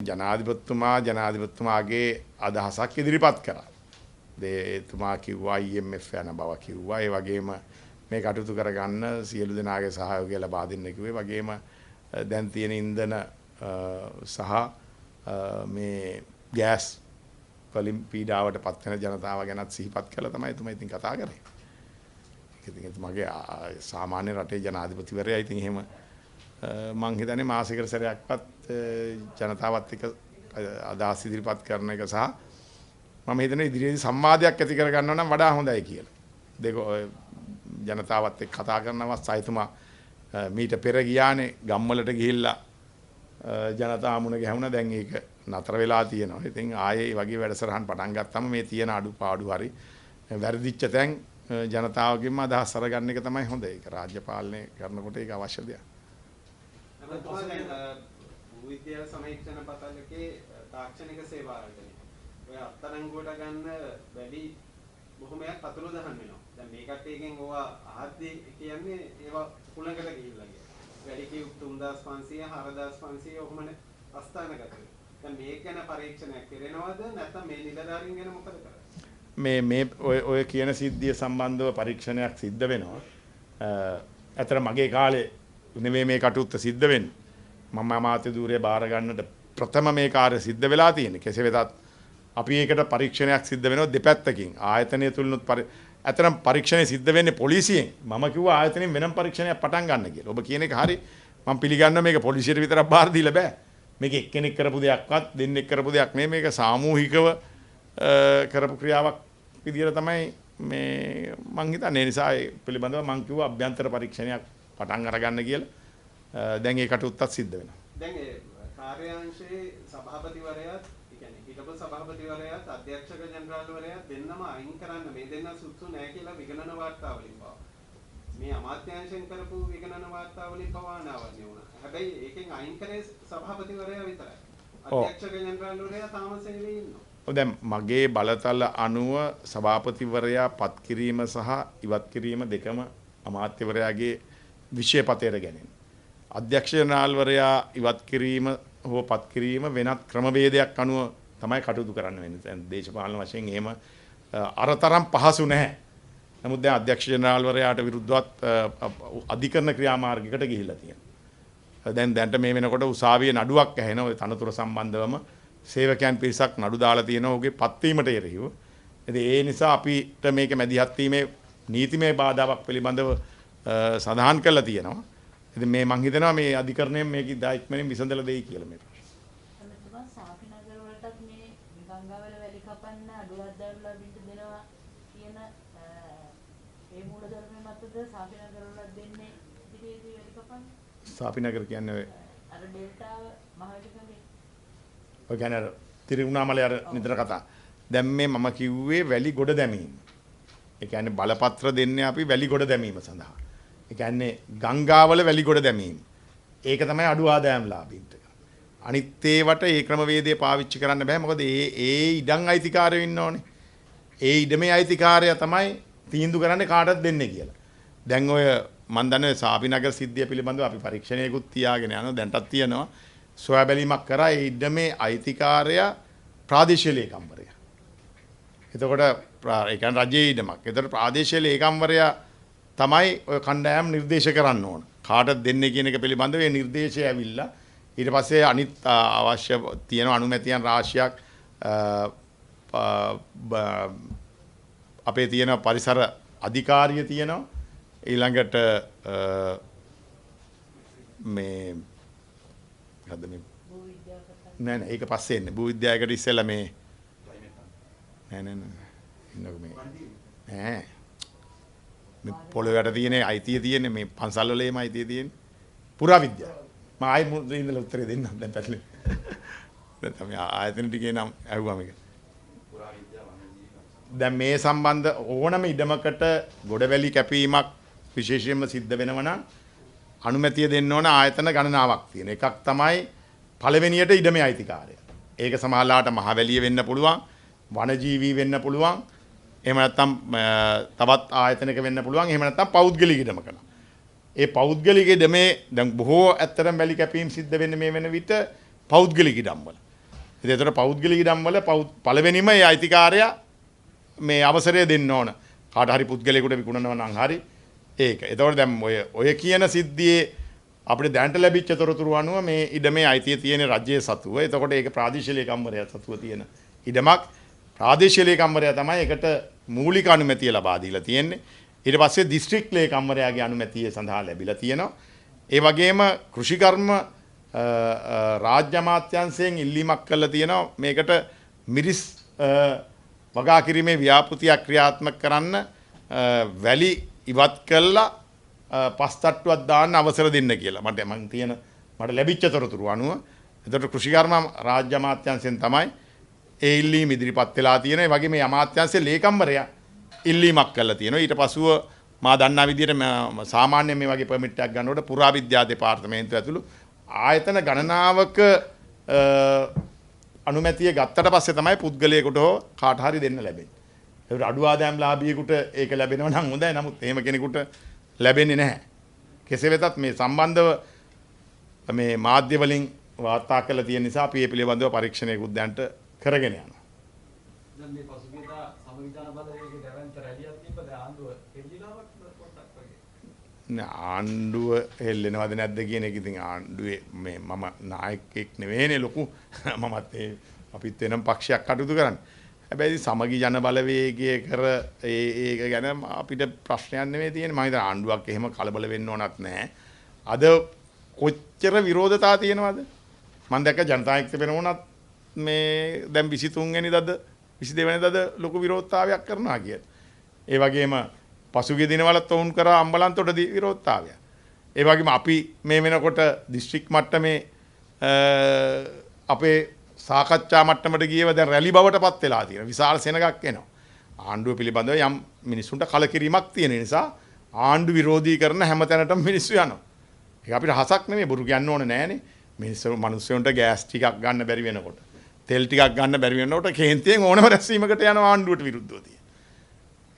ජනාධිපතිතුමාගේ අදහසක් ඉදිරිපත් කරා. එතුමා කිව්වා IMF යන බව කිව්වා. ඒ වගේම මේ කටයුතු කරගන්න සියලු දෙනාගේ සහයෝගය ලබා දෙන්න කිව්වේ. වගේම දැන් තියෙන ඉන්ධන සහ මේ ගෑස් වලින් පීඩාවට පත් වෙන ජනතාව ගැනත් සිහිපත් කළා තමයි එතුමා ඉතින් කතා කරේ. ඉතින් එතුමාගේ සාමාන්‍ය රටේ ජනාධිපතිවරයා ඉතින් එහෙම මං හිතන්නේ මාසිකට සැරයක්වත් ජනතාවත් එක්ක අදහස් ඉදිරිපත් කරන එක සහ මම හිතන්නේ ඉදිරියේදී සංවාදයක් ඇති කර ගන්නවා නම් වඩා හොඳයි කියලා. ජනතාවත් එක්ක කතා කරන අවස්ථාවේතුමා මීට පෙර ගියානේ ගම්වලට ගිහිල්ලා ජනතා මුණ ගැහුණා. දැන් ඒක නතර වෙලා තියෙනවා. ඉතින් ආයේ වගේ වැඩසටහන් පටන් ගත්තම මේ තියෙන අඩුපාඩු හරි වැරදිච්ච තැන් ජනතාවගෙන්ම අදහස් අරගන්න එක තමයි හොඳ. ඒක රාජ්‍ය පාලනය කරනකොට ඒක අවශ්‍ය දෙයක්. විද්‍යා සමීක්ෂණ පතලකේ තාක්ෂණික සේවා ආයතනය. ඔය අත්අඩංගුවට ගන්න වැඩි බොහොමයක් අතුරු දහන් වෙනවා. දැන් මේ කට්ටියකින් ඕවා අහද්දී කියන්නේ ඒවා කුලකට ගිහිල්ලා ගියා. වැඩි කිව් 3500 4500 ඔහොමනේ අස්ථානගත වෙනවා. දැන් මේක ගැන පරීක්ෂණයක් කරනවද නැත්නම් මේ නිලධාරීන් ගැන මොකද කරන්නේ? මේ ඔය කියන සිද්ධිය සම්බන්ධව පරීක්ෂණයක් සිද්ධ වෙනවා. අතර මගේ කාලේ නෙමෙයි මේ කටයුත්ත සිද්ධ වෙන්නේ. මම අමාත්‍ය ධූරය බාර ගන්නට ප්‍රථම මේ කාර්ය සිද්ධ වෙලා තියෙන්නේ. කෙසේ වෙතත් අපි ඒකට පරීක්ෂණයක් සිද්ධ වෙනවා දෙපැත්තකින්. ආයතනය තුලිනුත් අතරම පරීක්ෂණය සිද්ධ වෙන්නේ පොලිසියෙන්. මම කිව්වා ආයතනයෙන් වෙනම පරීක්ෂණයක් පටන් ගන්න කියලා. ඔබ කියන එක හරි. මම පිළිගන්නවා මේක පොලිසියට විතරක් බාර දීලා බෑ. මේක එක්කෙනෙක් කරපු දෙයක්වත් දෙන්නෙක් කරපු දෙයක් නෙමෙයි. මේක සාමූහිකව කරපු ක්‍රියාවක් විදියට තමයි මේ මං හිතන්නේ. ඒ නිසා ඒ පිළිබඳව මං කිව්වා අභ්‍යන්තර පරීක්ෂණයක් පටන් අරගන්න කියලා. දැන් ඒ කටයුත්තත් සිද්ධ වෙනවා. දැන් ඒ කාර්යාංශයේ සභාපතිවරයාත්, ඒ කියන්නේ හිටපු සභාපතිවරයාත් අධ්‍යක්ෂක ජනරාල්වරයාත් දෙන්නම අයින් කරන්න මේ දෙන්න සුදුසු නැහැ කියලා විගණන වාර්තාවලින් පවා. මේ අමාත්‍යාංශයෙන් කරපු විගණන වාර්තාවලින් පවා අනාවරණය වුණා. හැබැයි ඒකෙන් අයින් කරේ සභාපතිවරයා විතරයි. අධ්‍යක්ෂක ජනරාල්වරයා තාම සෙනෙවේ ඉන්නවා. දැන් මගේ බලතල අනුව සභාපතිවරයා පත් කිරීම සහ ඉවත් කිරීම දෙකම අමාත්‍යවරයාගේ විෂයපතේට ගැනෙන. අධ්‍යක්ෂ ජනරාල්වරයා ඉවත් කිරීම හෝ පත් කිරීම වෙනත් ක්‍රමවේදයක් අනුව තමයි කටයුතු කරන්න වෙන්නේ. දැන් දේශපාලන වශයෙන් එහෙම අරතරම් පහසු නැහැ. නමුත් දැන් අධ්‍යක්ෂ ජනරාල්වරයාට විරුද්ධවත් අධිකරණ ක්‍රියාමාර්ගයකට ගිහිල්ලා තියෙනවා. දැන්ට මේ වෙනකොට උසාවියේ නඩුවක් ඇහෙන ඔය තනතුර සම්බන්ධවම සේවකයන් පිරිසක් නඩු දාලා තියෙනවා ඔහුගේ පත්වීමට එරෙහිව. ඉතින් ඒ නිසා අපිට මේක මැදිහත් වීමේ නීතිමය බාධාවක් පිළිබඳව සඳහන් කරලා තියෙනවා. ඉතින් මේ මං හිතනවා මේ අධිකරණයෙන් මේක ඉක්මනින් විසඳලා දෙයි කියලා මේ ප්‍රශ්නේ. අන්නතුමා සාපි නගර වලටත් මේ ගංගාවල වැලි කපන්න අඩුවක් දාලා බින්ද දෙනවා කියන ඒ මූලධර්මයේ මතද සාපි නගර වලට දෙන්නේ ඉතිරියේදී වැලි කපන්න? සාපි නගර කියන්නේ අර ඩෙල්ටාව මහවිකමේ. ඔය කියන්නේ තිරිකුණාමලේ අර නිතර කතා. දැන් මේ මම කිව්වේ වැලි ගොඩ දැමීම. ඒ කියන්නේ බලපත්‍ර දෙන්නේ අපි වැලි ගොඩ දැමීම සඳහා. ඒ කියන්නේ ගංගාවල වැලි ගොඩ දැමීම. ඒක තමයි අඩු ආදායම් ලාභීන්ට. අනිත් ඒවට ඒ ක්‍රමවේදය පාවිච්චි කරන්න බෑ. මොකද ඒ ඉඩම් අයිතිකාරයෝ ඉන්න ඕනේ. ඒ ඉඩමේ අයිතිකාරයා තමයි තීන්දුව කරන්නේ කාටද දෙන්නේ කියලා. දැන් ඔය මන් දන්නේ සාපි නගර සිද්ධිය පිළිබඳව අපි පරීක්ෂණයකුත් තියාගෙන යනවා. දැන්ටත් තියෙනවා. සොයා බැලීමක් කරා ඒ ඉඩමේ අයිතිකාරයා ප්‍රාදේශීය ලේකම්වරයා. එතකොට ඒ කියන්නේ රජයේ ඉඩමක්. එතකොට ප්‍රාදේශීය ලේකම්වරයා තමයි ඔය කණ්ඩායම් නිර්දේශ කරන්න ඕන. කාටද දෙන්නේ කියන එක පිළිබඳව ඒ නිර්දේශය ඇවිල්ලා ඊට පස්සේ අනිත් අවශ්‍ය තියෙන අනුමැතියන් රාශියක් අපේ තියෙන පරිසර අධිකාරිය තියෙනවා. ඊළඟට මේ මොකද්ද මේ නෑ ඒක පස්සේ එන්නේ. භූවිද්‍යාවකට ඉස්සෙල්ලා මේ නෑ ඉන්නකො මේ නෑ මේ පොළොවට තියෙන අයිතිය තියෙන්නේ මේ පන්සල් වල එහෙම අයිතිය තියෙන්නේ පුරාවිද්‍යාව. මම ආයෙ ඉඳලා උත්තරේ දෙන්නම් දැන් පැටලෙ. දැන් තමයි ආයතන ටිකේ නම් ඇහුවා මේක. දැන් මේ සම්බන්ධ ඕනම ඉඩමකට ගොඩවැලි කැපීමක් විශේෂයෙන්ම සිද්ධ වෙනවා නම් අනුමැතිය දෙන්න ඕන ආයතන ගණනාවක් තියෙන. එකක් තමයි පළවෙනියට ඉඩමේ අයිතිකාරය. ඒක සමහරලාට මහවැලිය වෙන්න පුළුවන්, වනජීවී වෙන්න පුළුවන්. එහෙම නැත්නම් තවත් ආයතනයක වෙන්න පුළුවන්. එහෙම නැත්නම් පෞද්ගලික ඉඩමක. ඒ පෞද්ගලික ඉඩමේ දැන් බොහෝ ඇත්තටම වැලි කැපීම් සිද්ධ වෙන්නේ මේ වෙන විට පෞද්ගලික ඉඩම් වල. ඉතින් ඒතර පෞද්ගලික ඉඩම් වල පළවෙනිම ඒ අයිතිකාරයා මේ අවසරය දෙන්න ඕන. කාට හරි පුද්ගලයෙකුට විකුණනවා නම් හරි ඒක. ඒතකොට දැන් ඔය කියන සිද්ධියේ අපිට දැනට ලැබිච්ච තොරතුරු අනුව මේ ඉඩමේ අයිතිය තියෙන රජයේ සතුව. එතකොට ඒක ප්‍රාදේශීය ලේකම්වරයා සතුව තියෙන ඉඩමක්. ප්‍රාදේශීය ලේකම්වරයා තමයි ඒකට මූලික අනුමැතිය ලබා දීලා තියෙන්නේ. ඊට පස්සේ දිස්ත්‍රික් ලේකම්වරයාගේ අනුමැතිය සඳහා ලැබිලා තියෙනවා. ඒ වගේම කෘෂිකර්ම රාජ්‍ය අමාත්‍යාංශයෙන් ඉල්ලීමක් කළා තියෙනවා මේකට මිරිස් වගා කිරීමේ ව්‍යාපෘතියක් ක්‍රියාත්මක කරන්න වැලි ඉවත් කළා පස්තට්ටුවක් දාන්න අවසර දෙන්න කියලා. මට ලැබිච්ච තොරතුරු අනුව එතකොට කෘෂිකර්ම රාජ්‍ය අමාත්‍යාංශයෙන් තමයි ඒ ඉල්ලීම ඉදිරිපත් වෙලා තියෙනවා. ඒ වගේ මේ අමාත්‍යාංශයේ ලේකම්වරයා ඉල්ලීමක් කළා තියෙනවා. ඊට පසුව මා දන්නා විදිහට සාමාන්‍යයෙන් මේ වගේ පර්මිට් එකක් ගන්නකොට පුරාවිද්‍යා දෙපාර්තමේන්තුව ඇතුළු ආයතන ගණනාවක අනුමැතිය ගත්තට පස්සේ තමයි පුද්ගලයෙකුට හෝ කාට හරි දෙන්න ලැබෙන්නේ. ඒකට අඩු ආදායම් ලාභියෙකුට ඒක ලැබෙනවා නම් හොඳයි. නමුත් එහෙම කෙනෙකුට ලැබෙන්නේ නැහැ. කෙසේ වෙතත් මේ සම්බන්ධව මේ මාධ්‍ය වලින් වාර්තා කරලා තියෙන නිසා අපි මේ පිළිබඳව පරීක්ෂණයකුත් දැන්ට කරගෙන යනවා. දැන් මේ පසුගියදා සමවිධාන බලවේගයේ දැවැන්ත රැලියක් තිබ්බද ආණ්ඩුව හෙල්ලිලාවක් පොඩ්ඩක් වගේ. ආණ්ඩුව හෙල්ලෙනවද නැද්ද කියන එක ඉතින් ආණ්ඩුවේ මේ මම නායකයෙක් නෙවෙයිනේ ලොකු මමත් අපිත් වෙනම පක්ෂයක් කටයුතු කරන්නේ. හැබැයි සමගි ජන බලවේගයේ කර ඒක ගැන අපිට ප්‍රශ්නයක් නෙවෙයි තියෙන්නේ. මම හිතන ආණ්ඩුවක් එහෙම කලබල වෙන්න ඕනත් නැහැ. අද කොච්චර විරෝධතා තියෙනවද? මම දැක්ක ජනතායක වෙනුණත් මේ දැන් 23 වෙනිදාද 22 වෙනිදාද ලොකු විරෝධතාවයක් කරනවා කියලා. ඒ වගේම පසුගිය දිනවලත් වුන් කරා අම්බලන්තොටදී විරෝධතාවය. ඒ වගේම අපි මේ වෙනකොට දිස්ත්‍රික් මට්ටමේ අපේ සාකච්ඡා මට්ටමට ගියව දැන් රැලි බවට පත් වෙලා තියෙනවා. විශාල සෙනගක් එනවා. ආණ්ඩුව පිළිබඳව යම් මිනිසුන්ට කලකිරීමක් තියෙන නිසා ආණ්ඩු විරෝධී කරන හැම තැනටම මිනිස්සු යනවා. ඒක අපිට හසක් නෙමෙයි බොරු කියන්න ඕනේ නෑනේ. මිනිස්සුන්ට ගෑස් ටිකක් ගන්න බැරි වෙනකොට, තෙල් ටිකක් ගන්න බැරි වෙනකොට කේන්තියෙන් ඕනම රැස්වීමකට යනවා ආණ්ඩුවට විරුද්ධව තියෙන.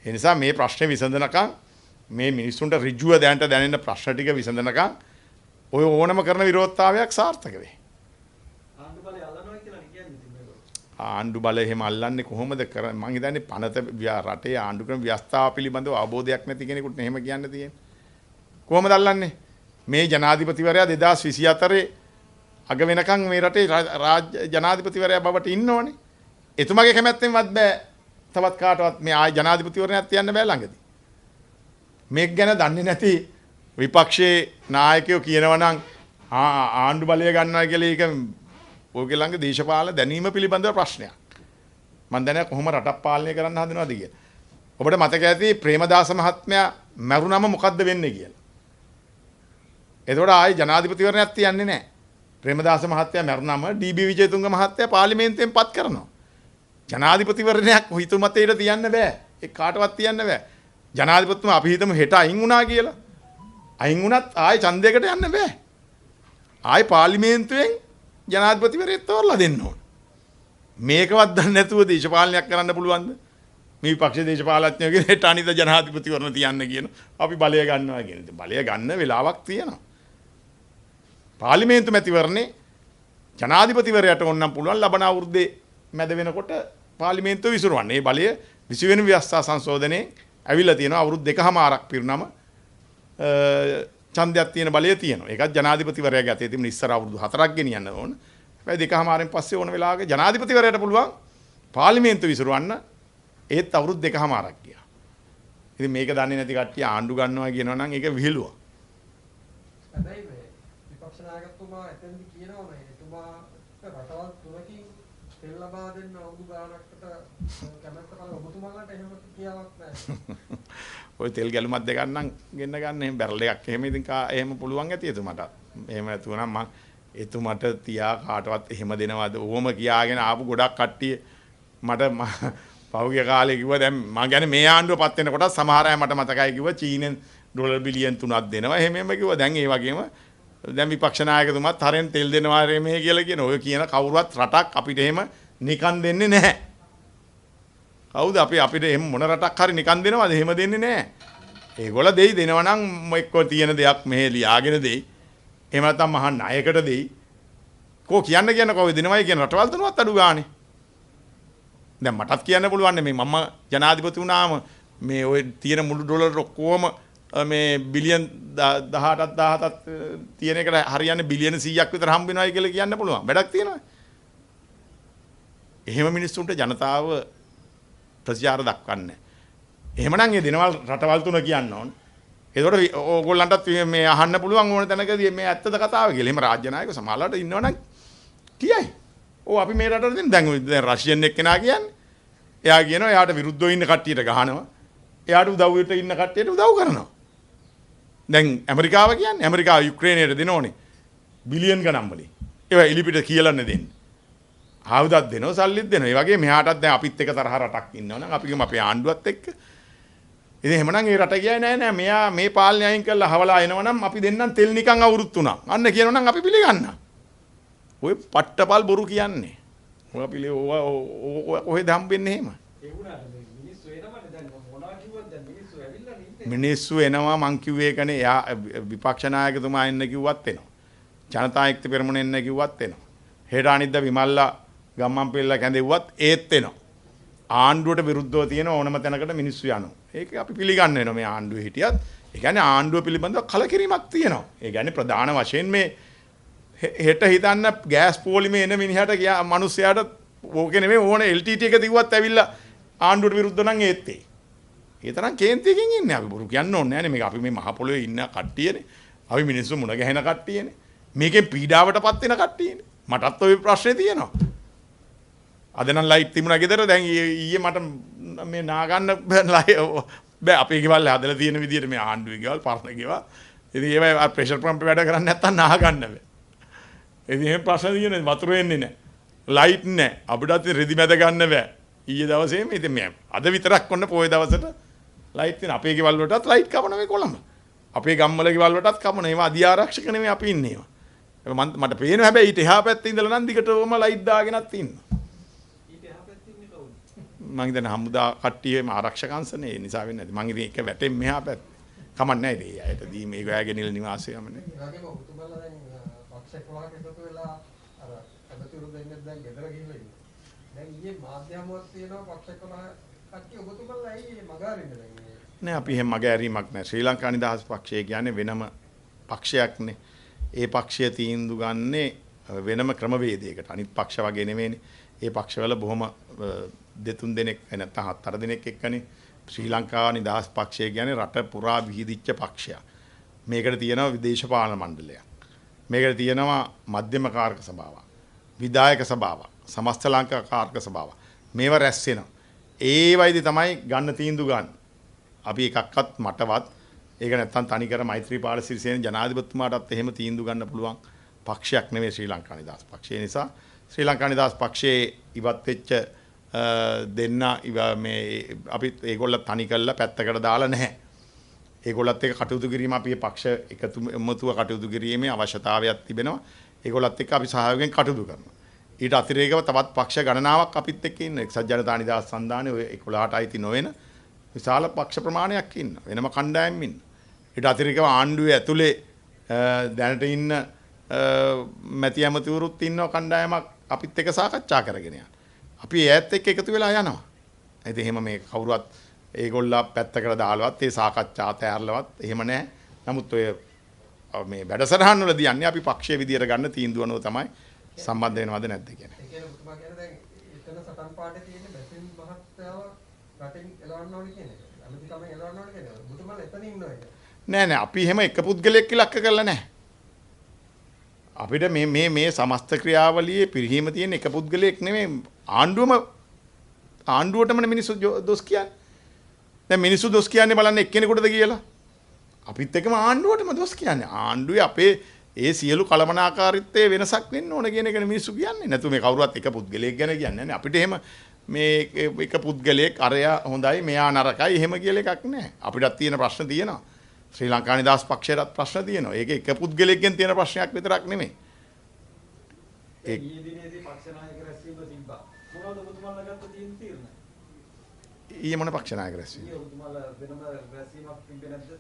ඒ නිසා මේ ප්‍රශ්නේ විසඳනකම් මේ මිනිස්සුන්ට ඍජුව දැනෙන ප්‍රශ්න ටික විසඳනකම් ඔය ඕනම කරන විරෝධතාවයක් සාර්ථක වෙයි. ආණ්ඩු බලය අල්ලනවා කියලා කියන්නේ මේක. ආණ්ඩු බලය එහෙම අල්ලන්නේ කොහොමද කරන්නේ? මං හිතන්නේ පනත රටේ ආණ්ඩු ක්‍රම ව්‍යවස්ථාව පිළිබඳව අවබෝධයක් නැති කෙනෙකුට එහෙම කියන්න තියෙන්නේ. කොහොමද අල්ලන්නේ? මේ ජනාධිපතිවරයා 2024 අග වෙනකන් මේ රටේ රාජ්‍ය ජනාධිපතිවරයා බවට ඉන්නෝනේ. එතුමාගේ කැමැත්තෙන්වත් බෑ තවත් කාටවත් මේ ආය ජනාධිපතිවරණයක් තියන්න බෑ ළඟදී. මේක ගැන දන්නේ නැති විපක්ෂයේ නායකයෝ කියනවා නම් ආණ්ඩු බලය ගන්නවා කියලා ඒක ඔයගේ ළඟ දේශපාලන දැනීම පිළිබඳව ප්‍රශ්නයක්. මම දැන කොහොම රටක් පාලනය කරන්න හදනවද කියලා. ඔබට මතක ඇති ප්‍රේමදාස මහත්මයා මරුණම මොකද්ද වෙන්නේ කියලා. එතකොට ආයේ ජනාධිපතිවරණයක් තියන්නේ නැහැ. ප්‍රේමදාස මහත්තයා මරුණම ඩී.බී. විජේතුංග මහත්තයා පාර්ලිමේන්තුවෙන් පත් කරනවා. ජනාධිපතිවරණයක් හිතුමතේට තියන්න බෑ. ඒ කාටවත් තියන්න බෑ. ජනාධිපතිතුමා අපි හිතමු හෙට අයින් වුණා කියලා. අයින් වුණත් ආයේ ඡන්දයකට යන්න බෑ. ආයේ පාර්ලිමේන්තුවෙන් ජනාධිපතිවරයෙක් තෝරලා දෙන්න ඕන. මේකවත් දන්නේ නැතුව දේශපාලනයක් කරන්න පුළුවන්ද? මේ විපක්ෂ දේශපාලඥයෝ කියන හෙට අනිත් ජනාධිපතිවරණ තියන්න කියන අපි බලය ගන්නවා කියන. බලය ගන්න වෙලාවක් තියෙනවා. පාර්ලිමේන්තු මැතිවරණේ ජනාධිපතිවරයාට ඕනනම් පුළුවන් ලබන අවුරුද්දේ මැද වෙනකොට පාර්ලිමේන්තුව විසිරවන්න. මේ බලය 20 වෙනි ව්‍යවස්ථා සංශෝධනයේ ඇවිල්ලා තියෙනවා. අවුරුදු 2කමාරක් පිරුණම ඡන්දයක් තියෙන බලය තියෙනවා. ඒකත් ජනාධිපතිවරයාගේ අතේ තිබුණ ඉස්සර අවුරුදු 4ක් ගෙනියන්න ඕන. හැබැයි 2කමාරෙන් පස්සේ ඕන වෙලාවක ජනාධිපතිවරයාට පුළුවන් පාර්ලිමේන්තුව විසිරවන්න. ඒත් අවුරුදු 2කමාරක් ගියා. ඉතින් මේක දන්නේ නැති කට්ටිය ආණ්ඩු ගන්නවා කියනවා නම් ඒක විහිළුවක්. හැබැයි මේ විපක්ෂ නායකතුමා එතෙන්දි කියනවා මේ එතුමා රටවල් තුනකින් තෙල් ලබා දෙන්න අවුරුදු ගානකට කැමැත්ත කරන ඔබතුමාලට එහෙම කියාවක් නැහැ. ඔය තෙල් ගැලුමක් දෙකක් නම් ගෙන්න ගන්න එහෙම බැරල් එකක් එහෙම ඉතින් එහෙම පුළුවන් ඇති එතුමට. එහෙම නැතුව නම් මම එතුමට තියා කාටවත් එහෙම දෙනවද? ඕම කියාගෙන ආපු ගොඩක් කට්ටිය මට පහුගිය කාලේ කිව්වා දැන් මම කියන්නේ මේ ආණ්ඩුව පත් වෙනකොට සමහර අය මට මතකයි කිව්වා චීනෙන් ඩොලර් බිලියන් 3ක් දෙනවා. එහෙම කිව්වා. දැන් ඒ වගේම දැන් විපක්ෂ නායකතුමාත් හරෙන් තෙල් දෙනවා මේ කියලා කියන ඔය කියන කවුරුවත් රටක් අපිට එහෙම නිකන් දෙන්නේ නැහැ. කවුද අපිට එහෙම මොන රටක් හරි නිකන් දෙනවද? එහෙම දෙන්නේ නැහැ. ඒගොල්ලෝ දෙයි දෙනවා නම් එක්ක තියෙන දෙයක් මෙහෙ ලියාගෙන දෙයි. එහෙම නැත්නම් මහා ණයකට දෙයි. කෝ කියන්න කියන කෝ දෙනවයි කියන රටවල් තුනවත් අඩු ගානේ. දැන් මටත් කියන්න පුළුවන් මේ මම ජනාධිපති වුණාම මේ ඔය තියෙන මුළු ඩොලර් ඔක්කොම මේ බිලියන් 18ක් 17ක් තියෙන එකට හරියන්නේ බිලියන 100ක් විතර හම්බ වෙනවයි කියලා කියන්න පුළුවන්. වැඩක් තියෙනවා. එහෙම මිනිස්සුන්ට ජනතාව ප්‍රතිචාර දක්වන්නේ. එහෙමනම් ඒ දෙනවල් රටවල් තුන කියන්න ඕන. ඒකට ඕගොල්ලන්ටත් මේ අහන්න පුළුවන් ඕන තැනකදී මේ ඇත්තද කතාව කියලා. එහෙම රාජ්‍ය නායක සමාජලට ඉන්නවනම් කියයි. ඔව් අපි මේ රටට දෙන දැන් රෂියන් එක්කෙනා කියන්නේ. එයා කියනවා එයාට විරුද්ධව ඉන්න කට්ටියට ගහනවා. එයාට උදව්වට ඉන්න කට්ටියට උදව් කරනවා. දැන් ඇමරිකාව කියන්නේ ඇමරිකාව යුක්‍රේනයට දෙනෝනේ බිලියන් ගණන් වලින්. ඒවා එලිපිට කියලානේ දෙන්නේ. ආයුධත් දෙනවා සල්ලිත් දෙනවා. ඒ වගේ මෙහාටත් දැන් අපිත් එක තරහ රටක් ඉන්නවනම් අපි ගම අපේ ආණ්ඩුවත් එක්ක. ඉතින් එහෙමනම් ඒ රට ගියායි නෑ මෙයා මේ පාලනය අයින් කරලා හවලා එනවනම් අපි දෙන්නම් තෙල් නිකන් අවුරුදු 3ක්. අන්න කියනවනම් අපි පිළිගන්නවා. ඔය පට්ටපල් බොරු කියන්නේ. ඔය පිළි ඔය හම්බෙන්නේ එහෙම. ඒ වුණාට මේ මිනිස්සු එනවනේ දැන් මොනවා කිව්වද දැන් මිනිස්සු ඇවිල්ලා නේ. මිනිස්සු එනවා මං කිව්වේ ඒකනේ එයා විපක්ෂ නායකතුමා එන්න කිව්වත් එනවා. ජනතා ශක්ති පෙරමුණ එන්න කිව්වත් එනවා. හෙට අනිද්දා විමල්ලා ගම්මන්පිල්ල කැඳෙව්වත් ඒත් එනවා. ආණ්ඩුවට විරුද්ධව තියෙන ඕනම තැනකට මිනිස්සු යනවා. ඒක අපි පිළිගන්න වෙනවා මේ ආණ්ඩුවේ හිටියත්. ඒ කියන්නේ ආණ්ඩුව පිළිබඳව කලකිරීමක් තියෙනවා. ඒ කියන්නේ ප්‍රධාන වශයෙන් මේ හෙට හිතන්න ගෑස් පෝලිමේ එන මිනිහට ගියා මිනිස්සයාට ඕකේ නෙමෙයි ඕන LTT එක දිව්වත් ඇවිල්ලා ආණ්ඩුවට විරුද්ධ නම් ඒත් ඒ. ඒ තරම් කේන්තියකින් ඉන්නේ අපි බොරු කියන්න ඕනේ නෑනේ මේක අපි මේ මහ පොළොවේ ඉන්න කට්ටියනේ. අපි මිනිස්සු මුණ ගැහෙන කට්ටියනේ. මේකෙන් පීඩාවටපත් වෙන කට්ටියනේ. මටත් ওই ප්‍රශ්නේ තියෙනවා. අද නම් ලයිට් තිබුණා ගෙදර දැන් ඊයේ මට මේ නාගන්න බෑ අපේ ගෙවල් හදලා තියෙන විදිහට මේ ආණ්ඩුවේ ගෙවල් පරණ ගෙවල්. ඉතින් ඒවා ප්‍රෙෂර් පම්ප් වැඩ කරන්නේ නැත්තම් නාගන්න බෑ. ඉතින් එහෙම ප්‍රශ්න තියෙනවා වතුර එන්නේ නැහැ. ලයිට් නැහැ. අපිටත් රෙදි මැද ගන්න බෑ. ඊයේ දවසේ මේ ඉතින් මේ අද විතරක් ඔන්න පොයේ දවසට ලයිට් තියෙන අපේ ගෙවල් වලටත් ලයිට් කපන මේ කොළඹ. අපේ ගම්වල ගෙවල් වලටත් කපන ඒවා අධිආරක්ෂක නෙමෙයි අපි ඉන්නේ ඒවා. මට පේනවා හැබැයි ඊට එහා පැත්තේ ඉඳලා නම් දිගටම ලයිට් දාගෙනත් ඉන්නවා. මම හිතන්නේ හමුදා කට්ටියේම ආරක්ෂක අංශනේ ඒ නිසා වෙන්නේ නැති. මම ඉතින් එක වැටෙන් මෙහා පැත්ත. කමක් නැහැ ඉතින්. ඇයට දී මේක ඔයාගෙනිල් නිවාසයමනේ. ඒ වගේම ඔබතුමාලා දැන් පක්ෂ 11ක එකතු වෙලා අර අදතුරු දෙන්නේ දැන් ගෙදර ගිහිල්ලා ඉන්නේ. දැන් ඊයේ මාධ්‍යමුවක් තියෙනවා පක්ෂ 11 කට්ටිය ඔබතුමාලා ඇයි මගහරින්නේ දැන්? නෑ අපි එහෙම මගහැරීමක් නෑ. ශ්‍රී ලංකා නිදහස් පක්ෂය කියන්නේ වෙනම පක්ෂයක්නේ. ඒ පක්ෂය තීන්දුව ගන්නේ වෙනම ක්‍රමවේදයකට. අනිත් පක්ෂ වගේ නෙමෙයිනේ. ඒ පක්ෂවල බොහොම දෙතුන් දෙනෙක් නැත්නම් හතර දෙනෙක් එක්කනේ ශ්‍රී ලංකා නිදහස් පක්ෂය කියන්නේ රට පුරා විහිදිච්ච පක්ෂයක්. මේකට තියෙනවා විදේශපාලන මණ්ඩලයක්. මේකට තියෙනවා මධ්‍යම කාරක සභාවක්. විධායක සභාවක්. සමස්ත ලංකා කාරක සභාවක්. මේව රැස් වෙනවා. ඒ වයිදී තමයි ගන්න තීන්දුව ගන්න. අපි එකක්වත් මටවත් ඒක නැත්තම් තනිකර මෛත්‍රීපාල සිරිසේන ජනාධිපතිතුමාටත් එහෙම තීන්දුව ගන්න පුළුවන් පක්ෂයක් නෙමෙයි ශ්‍රී ලංකා නිදහස් පක්ෂය. නිසා ශ්‍රී ලංකා නිදහස් පක්ෂයේ ඉවත් වෙච්ච දෙන්න මේ අපි ඒගොල්ල තනි කරලා පැත්තකට දාලා නැහැ. ඒගොල්ලත් එක්ක කටයුතු කිරීම අපි පක්ෂ එකතුව කටයුතු කිරීමේ අවශ්‍යතාවයක් තිබෙනවා. ඒගොල්ලත් එක්ක අපි සහයෝගයෙන් කටයුතු කරනවා. ඊට අතිරේකව තවත් පක්ෂ ගණනාවක් අපිත් එක්ක ඉන්න එක්සත් ජනතා නිදහස් සන්ධානයේ ඔය 11ට අයිති නොවන විශාල පක්ෂ ප්‍රමාණයක් ඉන්න. වෙනම කණ්ඩායම් ඉන්න. ඊට අතිරේකව ආණ්ඩුවේ ඇතුලේ දැනට ඉන්න මැති ඇමතිවරුත් ඉන්නව කණ්ඩායමක් අපිත් එක්ක සාකච්ඡා කරගෙන යනවා. අපි ඈත් එක්ක එකතු වෙලා යනවා. ඉතින් එහෙම මේ කවුරුවත් ඒගොල්ලෝ පැත්තකට දාලවත් ඒ සාකච්ඡා තෑරලවත් එහෙම නැහැ. නමුත් ඔය මේ වැඩසටහන් වලදී යන්නේ අපි පක්ෂයේ විදියට ගන්න තීන්දුව අනුව තමයි සම්බන්ධ වෙනවද නැද්ද කියන්නේ. ඒ කියන්නේ ඔබතුමා කියන්නේ දැන් එතන සටන් පාඩේ තියෙන බැසින් මහත්තයාව රටින් එලවන්න ඕනේ කියන එක. අමතිකම එලවන්න ඕනේ කියන එක. ඔබතුමාලා එතන ඉන්නවා ඒක. නෑ අපි එහෙම එක පුද්ගලයෙක් ඉලක්ක කරලා නැහැ. අපිට මේ සමස්ත ක්‍රියාවලියේ පිරිහීම තියෙන එක පුද්ගලයෙක් නෙමෙයි ආණ්ඩුවටම මිනිස්සු දොස් කියන්නේ. දැන් මිනිස්සු දොස් කියන්නේ බලන්න එක්කෙනෙකුටද කියලා. අපිත් එක්කම ආණ්ඩුවටම දොස් කියන්නේ. ආණ්ඩුවේ අපේ ඒ සියලු කලමනාකාරීත්වයේ වෙනසක් වෙන්න ඕන කියන එකනේ මිනිස්සු කියන්නේ. නැතු මේ කවුරුවත් එක පුද්ගලයෙක් ගැන කියන්නේ නැහැ. අපිට එහෙම මේ එක පුද්ගලයෙක් අරයා හොඳයි මෙයා නරකයි එහෙම කියලා එකක් නැහැ. අපිටත් තියෙන ප්‍රශ්න තියෙනවා. ශ්‍රී ලංකා නිදහස් පක්ෂයටත් ප්‍රශ්න තියෙනවා. ඒක එක පුද්ගලයෙක්ගෙන් තියෙන ප්‍රශ්නයක් විතරක් නෙමෙයි. ඒ ඊදිනේදී පක්ෂ නායක රැස්වීම තිබ්බා. මොනවද ඔබතුමාලා ගත්ත තීරණ? ඊයේ මොන පක්ෂ නායක රැස්වීම? ඊයේ ඔබතුමාලා වෙනම රැස්වීමක් තිබ්බේ නැද්ද?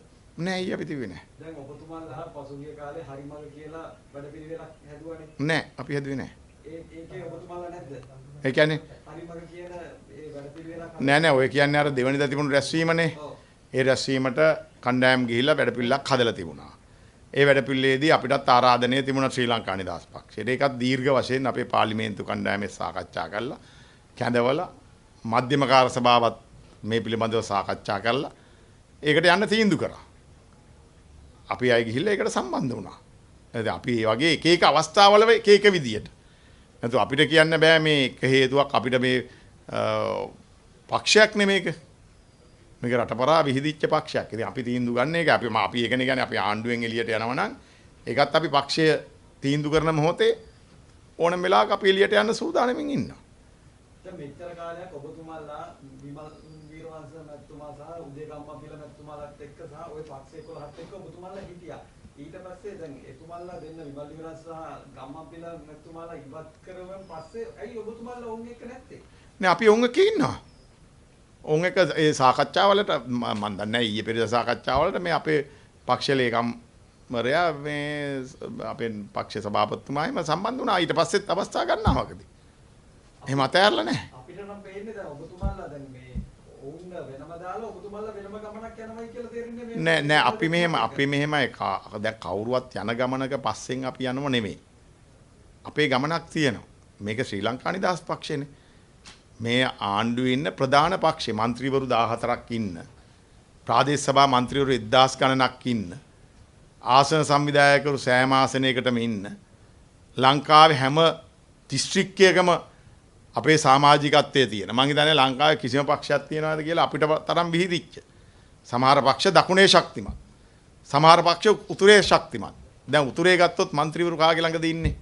නෑ අයියා අපි තිබුණේ නෑ. දැන් ඔබතුමාලා පසුගිය කාලේ හරිමඟ කියලා වැඩපිළිවෙලක් හැදුවානේ. නෑ අපි හැදුවේ නෑ. ඒකේ ඔබතුමාලා නැද්ද? ඒ කියන්නේ හරිමඟ කියන ඒ වැඩපිළිවෙලක් නෑ නෑ ඔය කියන්නේ අර දෙවනිදා තිබුණු රැස්වීමනේ. ඔව්. ඒ රැස්වීමට කණ්ඩායම් ගිහිල්ලා වැඩපිළිවෙලක් හදලා තිබුණා. ඒ වැඩපිළිවෙලේදී අපිටත් ආරාධනය තිබුණා ශ්‍රී ලංකා නිදහස් පක්ෂයට. ඒකත් දීර්ඝ වශයෙන් අපේ පාර්ලිමේන්තු කණ්ඩායමේ සාකච්ඡා කළා. කැඳවලා මධ්‍යම කාර්ය සභාවත් මේ පිළිබඳව සාකච්ඡා කළා. ඒකට යන්න තීන්දුව කරා. අපි අය ගිහිල්ලා ඒකට සම්බන්ධ වුණා. නැත්නම් අපි මේ වගේ එක එක අවස්ථාවල එක එක විදියට. නැත්නම් අපිට කියන්න බෑ මේ එක හේතුවක් අපිට මේ පක්ෂයක් නෙමේක. මේක රටපරා විහිදිච්ච පක්ෂයක්. ඉතින් අපි තීන්දුව ගන්න එක අපි ඒකනේ කියන්නේ අපි ආණ්ඩුවෙන් එළියට යනවා නම් ඒකත් අපි පක්ෂය තීන්දුව කරන මොහොතේ ඕනම වෙලාවක අපි එළියට යන්න සූදානම්ින් ඉන්නවා. දැන් මෙච්චර කාලයක් ඔබතුමාලා විමල් වීරවංශ මැතිතුමා සහ උදේගම්මපිල මැතිතුමාලාත් එක්ක සහ ওই පක්ෂ 11ත් එක්ක ඔබතුමාලා හිටියා. ඊට පස්සේ දැන් එතුමාලා දෙන්න විමල් වීරවංශ සහ ගම්මපිල මැතිතුමාලා ඉවත් කරවන් පස්සේ ඇයි ඔබතුමාලා ඔවුන් එක්ක නැත්තේ? නේ අපි ඔවුන් එක්ක ඉන්නවා. ඔවුන් එක්ක ඒ සාකච්ඡාවලට මම දන්නේ නැහැ ඊයේ පෙරේද සාකච්ඡාවලට මේ අපේ පක්ෂ ලේකම්වරයා මේ අපේ පක්ෂ සභාපතිතුමායිම සම්බන්ධ වුණා. ඊට පස්සෙත් අවස්ථා ගන්නවකදී. එහෙම අතෑරලා නැහැ. අපිට නම් පේන්නේ දැන් ඔබතුමාලා දැන් මේ ඔවුන් වෙනම දාලා ඔබතුමාලා වෙනම ගමනක් යනවායි කියලා තේරෙන්නේ මේ නෑ අපි මෙහෙමයි දැන් කවුරුවත් යන ගමනක පස්සෙන් අපි යනව නෙමෙයි. අපේ ගමනක් තියෙනවා. මේක ශ්‍රී ලංකා නිදහස් පක්ෂයනේ. මේ ආණ්ඩුවේ ඉන්න ප්‍රධාන පක්ෂේ മന്ത്രിවරු 14ක් ඉන්න. ප්‍රාදේශ සභා മന്ത്രിවරු 1000 ගණනක් ඉන්න. ආසන සංවිධායකවරු සෑම ආසනයකටම ඉන්න. ලංකාවේ හැම දිස්ත්‍රික්කයකම අපේ සමාජිකත්වයේ තියෙන. මං හිතන්නේ ලංකාවේ කිසිම පක්ෂයක් තියනවාද කියලා අපිට තරම් විහිදිච්ච. සමහර පක්ෂ දකුණේ ශක්තිමත්. සමහර පක්ෂ උතුරේ ශක්තිමත්. දැන් උතුරේ ගත්තොත් മന്ത്രിවරු කාගේ ළඟද ඉන්නේ?